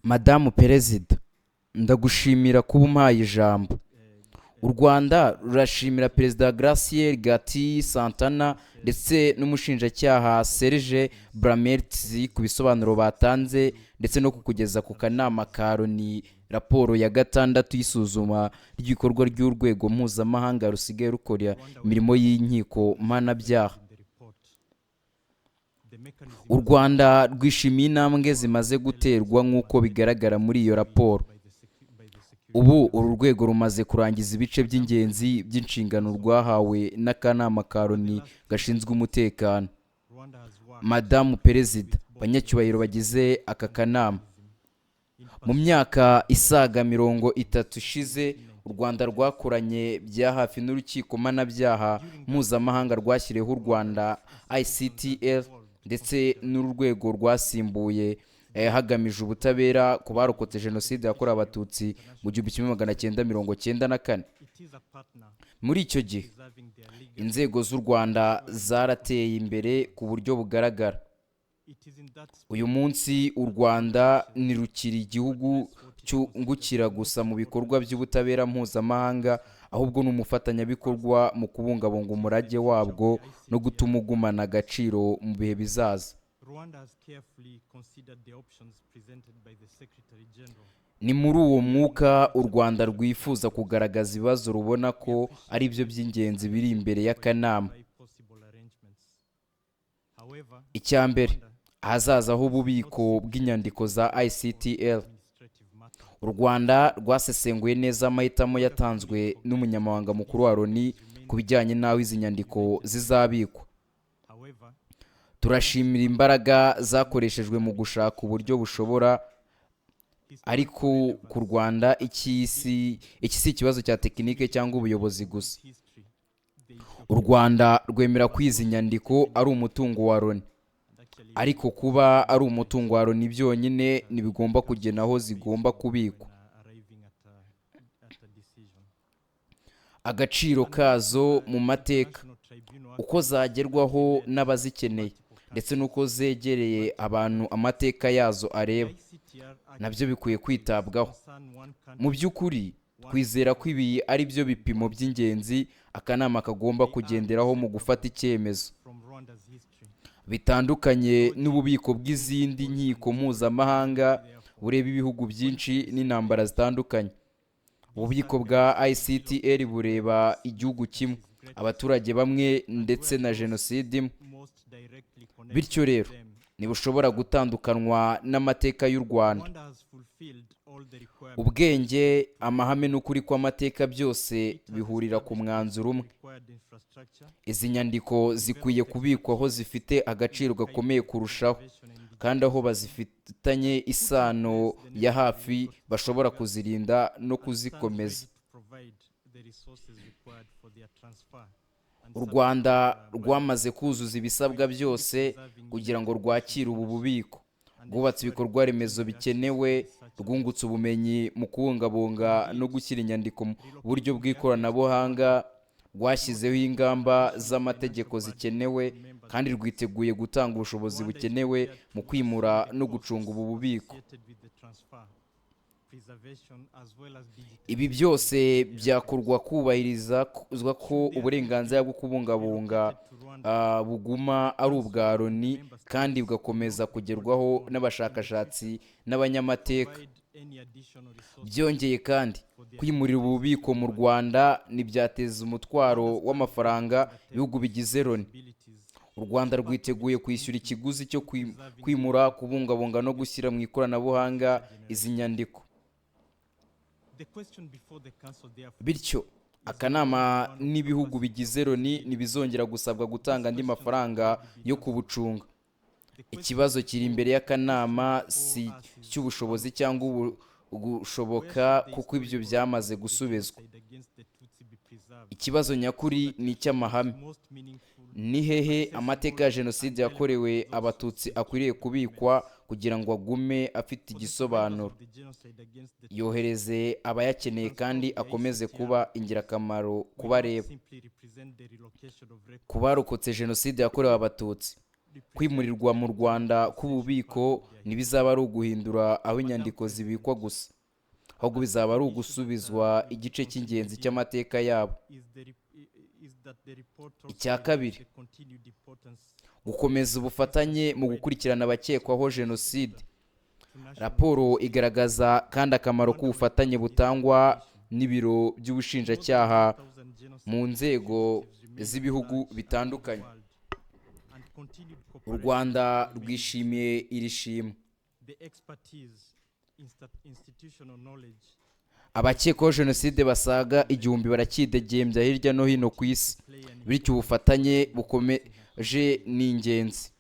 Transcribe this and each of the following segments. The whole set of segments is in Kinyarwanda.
Madamu Perezida, ndagushimira kuba umpaye ijambo. U Rwanda rurashimira Perezida Graciel Gati Santana ndetse n'umushinjacyaha Serge Bramertz ku bisobanuro batanze ndetse no kukugeza ku kanama ka Loni raporo ya gatandatu y'isuzuma ry'ibikorwa ry'urwego mpuzamahanga rusigaye rukora imirimo y'inkiko mpanabyaha. U Rwanda rwishimiye intambwe zimaze guterwa nk'uko bigaragara muri iyo raporo. Ubu uru rwego rumaze kurangiza ibice by'ingenzi by'inshingano rwahawe n'akanama ka Loni gashinzwe umutekano. Madamu Perezida, banyacyubahiro bagize aka kanama, mu myaka isaga 30 ishize u Rwanda rwakoranye bya hafi n'urukiko mpanabyaha mpuzamahanga rwashyiriyeho u Rwanda ICTL ndetse n'urwego rwasimbuye hagamije ubutabera ku barokotse jenoside yakorewe abatutsi mu 1994. Muri icyo gihe inzego z'u Rwanda zarateye imbere ku buryo bugaragara. Uyu munsi u Rwanda ntirukiri igihugu cyungukira gusa mu bikorwa by'ubutabera mpuzamahanga, ahubwo n'umufatanyabikorwa mu kubungabunga umurage wabwo no gutuma ugumana agaciro mu bihe bizaza. Ni muri uwo mwuka u Rwanda rwifuza kugaragaza ibibazo rubona ko ari byo by'ingenzi biri imbere y'akanama. Icya mbere, ahazaza h'ububiko bw'inyandiko za ICTL. U Rwanda rwasesenguye neza amahitamo yatanzwe n'umunyamabanga mukuru wa Loni ku bijyanye n'aho izi nyandiko zizabikwa. Turashimira imbaraga zakoreshejwe mu gushaka uburyo bushobora, ariko ku Rwanda iki si ikibazo cya tekinike cyangwa ubuyobozi gusa. U Rwanda rwemera ko izi nyandiko ari umutungo wa Loni, ariko kuba ari umutungo wa Loni byonyine ntibigomba kugena aho zigomba kubikwa. Agaciro kazo mu mateka, uko zagerwaho n'abazikeneye ndetse n'uko zegereye abantu amateka yazo areba, nabyo bikwiye kwitabwaho. Mu by'ukuri twizera ko ibi ari byo bipimo by'ingenzi akanama kagomba kugenderaho mu gufata icyemezo. Bitandukanye n'ububiko bw'izindi nkiko mpuzamahanga bureba ibihugu byinshi n'intambara zitandukanye. Ububiko bwa ICTL bureba igihugu kimwe, abaturage bamwe ndetse na jenoside imwe. Bityo rero ntibushobora gutandukanywa n'amateka y'u Rwanda. Ubwenge, amahame n'ukuri kw'amateka byose bihurira ku mwanzuro umwe. Izi nyandiko zikwiye kubikwa aho zifite agaciro gakomeye kurushaho, kandi aho bazifitanye isano ya hafi bashobora kuzirinda no kuzikomeza. U Rwanda rwamaze kuzuza ibisabwa byose kugira ngo rwakire ubu bubiko. Rwubatse ibikorwa remezo bikenewe, rwungutse ubumenyi mu kubungabunga no gushyira inyandiko mu buryo bw'ikoranabuhanga, rwashyizeho ingamba z'amategeko zikenewe, kandi rwiteguye gutanga ubushobozi bukenewe mu kwimura no gucunga ubu bubiko. Ibi byose byakorwa kubahirizwa ko uburenganzira bwo kubungabunga buguma ari ubwa Loni, kandi bugakomeza kugerwaho n'abashakashatsi n'abanyamateka. Byongeye kandi, kwimurira ububiko mu Rwanda ntibyateza umutwaro w'amafaranga ibihugu bigize Loni. U Rwanda rwiteguye kwishyura ikiguzi cyo kwimura, kubungabunga no gushyira mu ikoranabuhanga izi nyandiko. Bityo akanama n'ibihugu bigize Loni ntibizongera gusabwa gutanga andi mafaranga yo kubucunga. Ikibazo kiri imbere y'akanama si cy'ubushobozi cyangwa gushoboka, kuko ibyo byamaze gusubizwa. Ikibazo nyakuri ni icy'amahame. Ni hehe amateka ya jenoside yakorewe abatutsi akwiriye kubikwa kugira ngo agume afite igisobanuro, yohereze abayakeneye kandi akomeze kuba ingirakamaro kubareba. Ku barokotse jenoside yakorewe abatutsi, kwimurirwa mu Rwanda k'ububiko ntibizaba ari uguhindura aho inyandiko zibikwa gusa, ahubwo bizaba ari ugusubizwa igice cy'ingenzi cy'amateka yabo. Icya kabiri, gukomeza ubufatanye mu gukurikirana abakekwaho jenoside. Raporo igaragaza kandi akamaro k'ubufatanye butangwa n'ibiro by'ubushinjacyaha mu nzego z'ibihugu bitandukanye. U Rwanda rwishimiye iri shimwe. Abakekwaho jenoside basaga 1000 barakidegembya hirya no hino ku isi, bityo ubufatanye bukomeje ni ingenzi.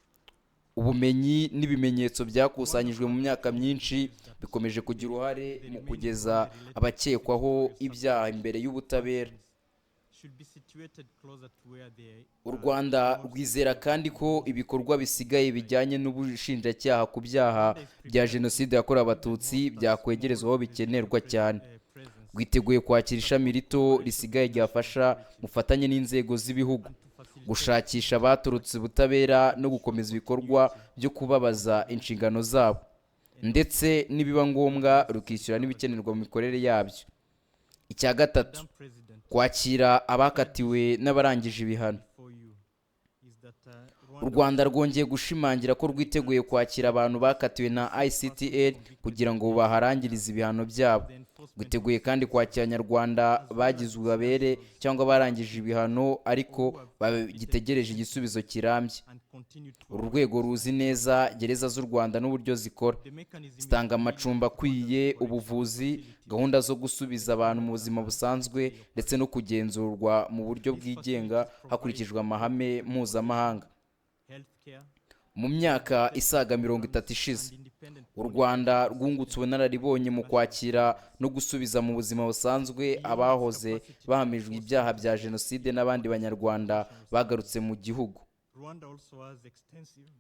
Ubumenyi n'ibimenyetso byakusanyijwe mu myaka myinshi bikomeje kugira uruhare mu kugeza abakekwaho ibyaha imbere y'ubutabera. U Rwanda rwizera kandi ko ibikorwa bisigaye bijyanye n'ubushinjacyaha ku byaha bya jenoside yakorewe Abatutsi byakwegerezwa aho bikenerwa cyane. Rwiteguye kwakira ishami rito risigaye ryafasha mufatanye n'inzego z'ibihugu gushakisha abaturutse ubutabera no gukomeza ibikorwa byo kubabaza inshingano zabo, ndetse nibiba ngombwa rukishyura n'ibikenerwa mu mikorere yabyo. Icya gatatu, kwakira abakatiwe n'abarangije ibihano. U Rwanda rwongeye gushimangira ko rwiteguye kwakira abantu bakatiwe na ICTL kugira ngo baharangirize ibihano byabo. Rwiteguye kandi kwakira Abanyarwanda bagize ububabere cyangwa barangije ibihano ariko bagitegereje igisubizo kirambye. Uru rwego ruzi neza gereza z'u Rwanda n'uburyo zikora. Zitanga amacumbi akwiye, ubuvuzi, gahunda zo gusubiza abantu mu buzima busanzwe ndetse no kugenzurwa mu buryo bwigenga hakurikijwe amahame mpuzamahanga. Mu myaka isaga 30 ishize, u Rwanda rwungutse ubunararibonye mu kwakira no gusubiza mu buzima busanzwe abahoze bahamijwe ibyaha bya jenoside n'abandi Banyarwanda bagarutse mu gihugu. Rwanda also has extensive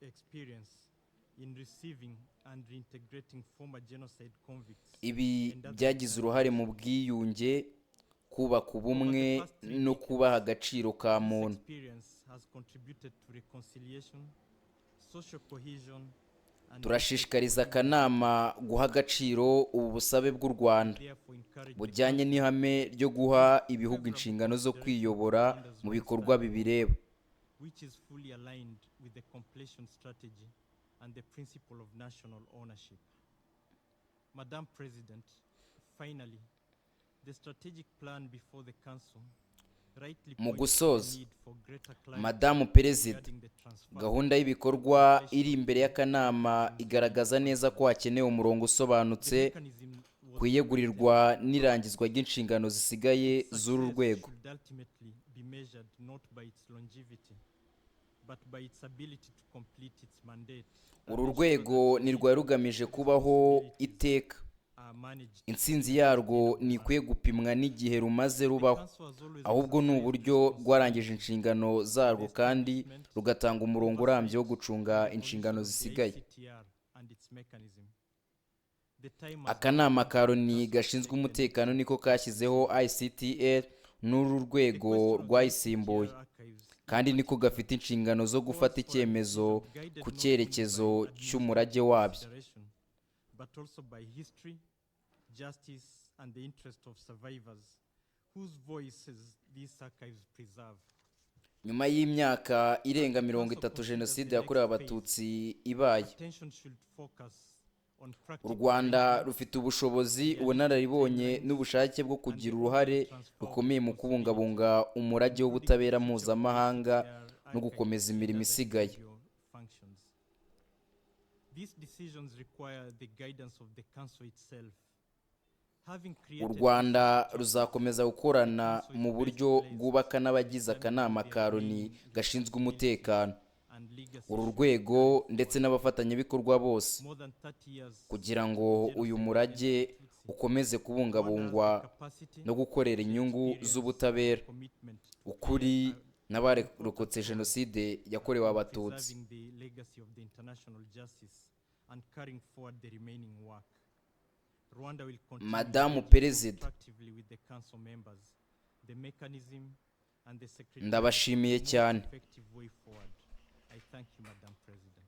experience in receiving and reintegrating former genocide convicts. Ibi byagize uruhare mu bwiyunge, kubaka ubumwe no kubaha agaciro ka muntu. Turashishikariza akanama guha agaciro ubu busabe bw'u Rwanda bujyanye n'ihame ryo guha ibihugu inshingano zo kwiyobora mu bikorwa bibireba. Which is fully aligned with the completion strategy and the principle of national ownership. Madam President, finally, the strategic plan before the Council rightly points to the need for greater clarity. Madamu Perezida, gahunda y'ibikorwa iri imbere y'akanama igaragaza neza ko hakenewe umurongo usobanutse kwiyegurirwa n'irangizwa ry'inshingano zisigaye z'uru rwego. Uru rwego nirwari rugamije kubaho iteka. Intsinzi yarwo ntikwiye gupimwa n'igihe rumaze rubaho, ahubwo ni uburyo rwarangije inshingano zarwo kandi rugatanga umurongo urambye wo gucunga inshingano zisigaye. Akanama ka Loni gashinzwe umutekano niko kashyizeho ICTL n'uru rwego rwayisimbuye, kandi niko gafite inshingano zo gufata icyemezo ku cyerekezo cy'umurage wabyo. Justice and the interest of survivors whose voices these archives preserve. Nyuma y'imyaka irenga 30 jenoside yakorewe Abatutsi ibaye, u Rwanda rufite ubushobozi, ubunararibonye n'ubushake bwo kugira uruhare rukomeye mu kubungabunga umurage w'ubutabera mpuzamahanga no gukomeza imirimo isigaye. These decisions require the guidance of the Council itself. U Rwanda ruzakomeza gukorana mu buryo bwubaka n'abagize akanama ka Loni gashinzwe umutekano, uru rwego ndetse n'abafatanyabikorwa bose, kugira ngo uyu murage ukomeze kubungabungwa no gukorera inyungu z'ubutabera, ukuri n'abarokotse jenoside yakorewe Abatutsi. Madamu Perezida, ndabashimiye cyane. Thank you, Madam President.